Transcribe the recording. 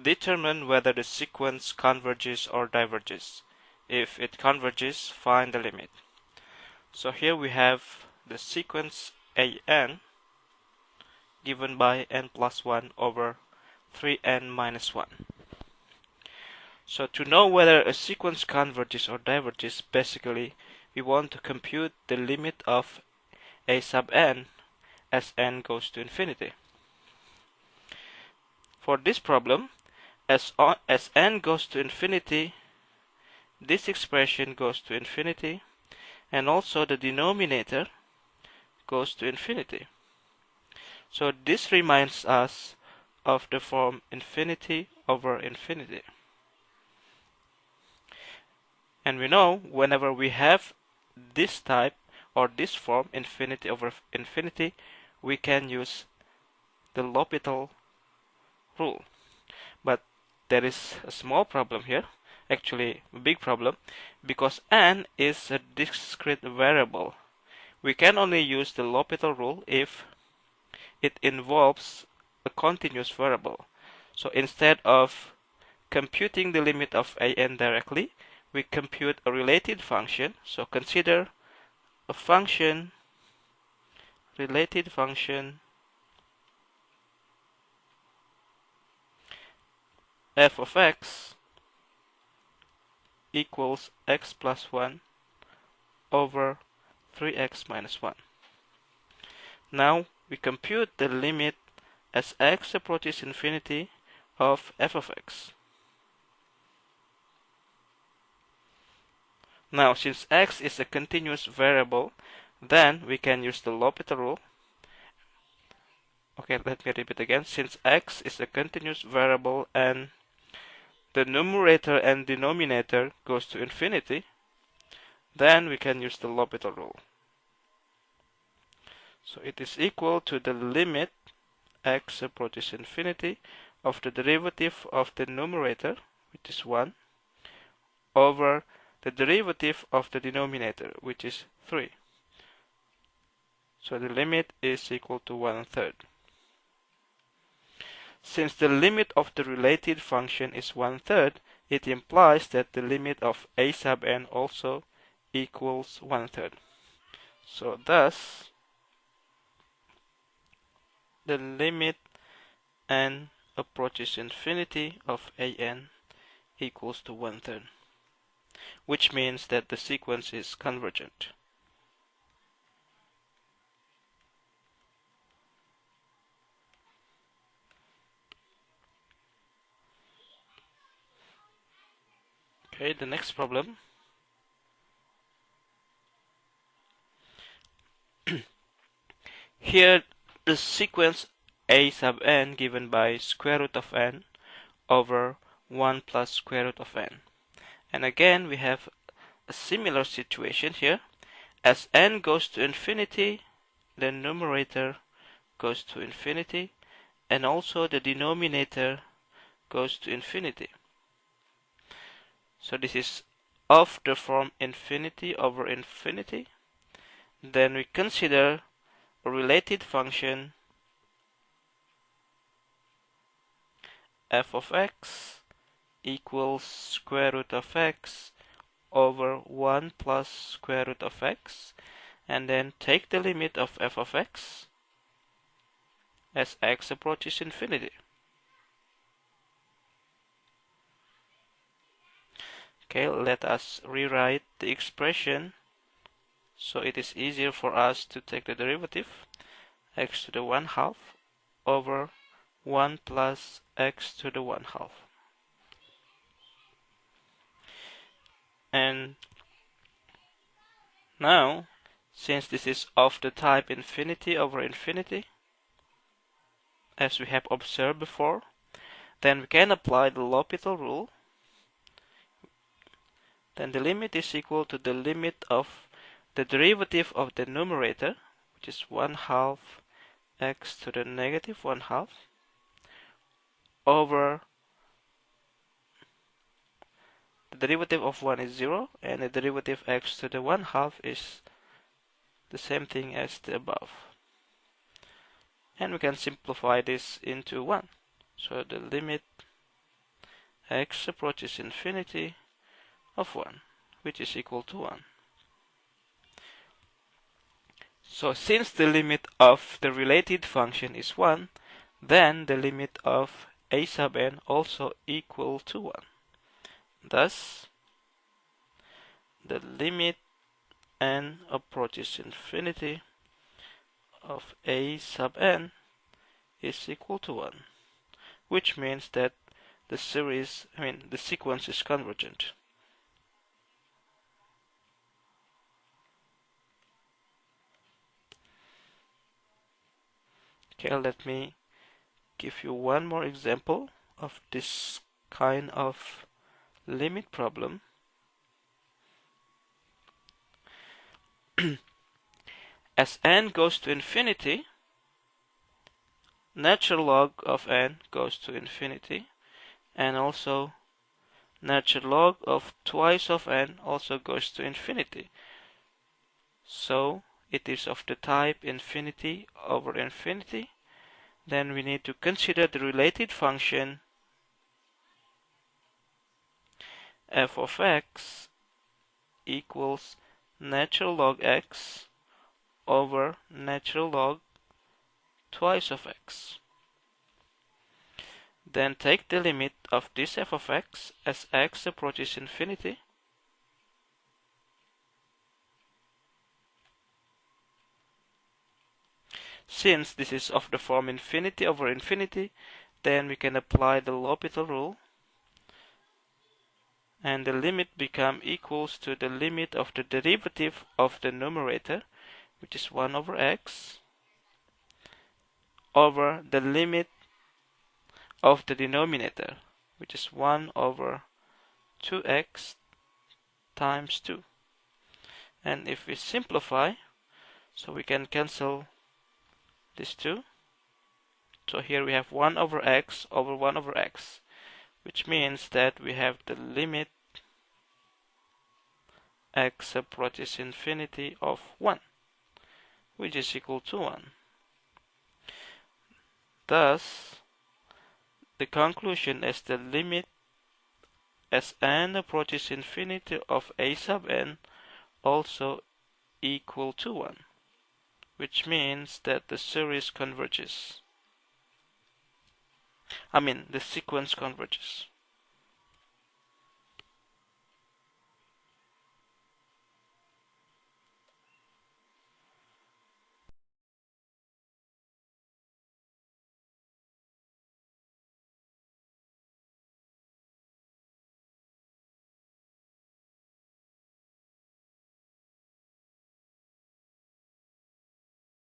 determine whether the sequence converges or diverges. If it converges, find the limit. So here we have the sequence an given by n plus 1 over 3n minus 1. So to know whether a sequence converges or diverges, basically we want to compute the limit of a sub n as n goes to infinity. For this problem, as n goes to infinity, this expression goes to infinity, and also the denominator goes to infinity. So this reminds us of the form infinity over infinity. And we know whenever we have this type or this form, infinity over infinity, we can use the LHospital rule. But there is a small problem here, actually a big problem, because n is a discrete variable. We can only use the LHospital rule if it involves a continuous variable. So instead of computing the limit of an directly, we compute a related function. So consider a function, related function f of x equals x plus 1 over 3x minus 1. Now we compute the limit as x approaches infinity of f of x. Now since x is a continuous variable, then we can use the LHospital rule. Okay, let me repeat again. Since x is a continuous variable and the numerator and denominator goes to infinity, then we can use the LHospital rule. So it is equal to the limit x approaches infinity of the derivative of the numerator, which is 1, over the derivative of the denominator, which is 3. So the limit is equal to 1/3. Since the limit of the related function is 1/3, it implies that the limit of a sub n also equals 1/3. So thus, the limit n approaches infinity of an equals to 1/3, which means that the sequence is convergent. Okay, the next problem. Here the sequence a sub n given by square root of n over 1 plus square root of n. And again we have a similar situation here. As n goes to infinity, the numerator goes to infinity, and also the denominator goes to infinity. So this is of the form infinity over infinity. Then we consider a related function f of x equals square root of x over 1 plus square root of x, and then take the limit of f of x as x approaches infinity. Okay, let us rewrite the expression so it is easier for us to take the derivative. X to the 1/2 over 1 plus x to the 1/2. And now, since this is of the type infinity over infinity, as we have observed before, then we can apply the LHospital rule. Then the limit is equal to the limit of the derivative of the numerator, which is 1/2 x to the negative 1/2 over the derivative of 1 is 0, and the derivative x to the 1/2 is the same thing as the above. And we can simplify this into 1. So the limit x approaches infinity of 1, which is equal to 1. So since the limit of the related function is 1, then the limit of a sub n also equal to 1. Thus, the limit n approaches infinity of a sub n is equal to 1, which means that the sequence is convergent. Okay, let me give you one more example of this kind of limit problem. As n goes to infinity, natural log of n goes to infinity, and also natural log of twice of n also goes to infinity. So it is of the type infinity over infinity. Then we need to consider the related function f of x equals natural log x over natural log twice of x. Then take the limit of this f of x as x approaches infinity. Since this is of the form infinity over infinity, then we can apply the LHospital rule, and the limit become equals to the limit of the derivative of the numerator, which is 1 over x, over the limit of the denominator, which is 1 over 2x times 2. And if we simplify, so we can cancel these two. So here we have 1 over x over 1 over x, which means that we have the limit x approaches infinity of 1, which is equal to 1. Thus, the conclusion is the limit as n approaches infinity of a sub n also equal to 1, which means that the series converges. The sequence converges.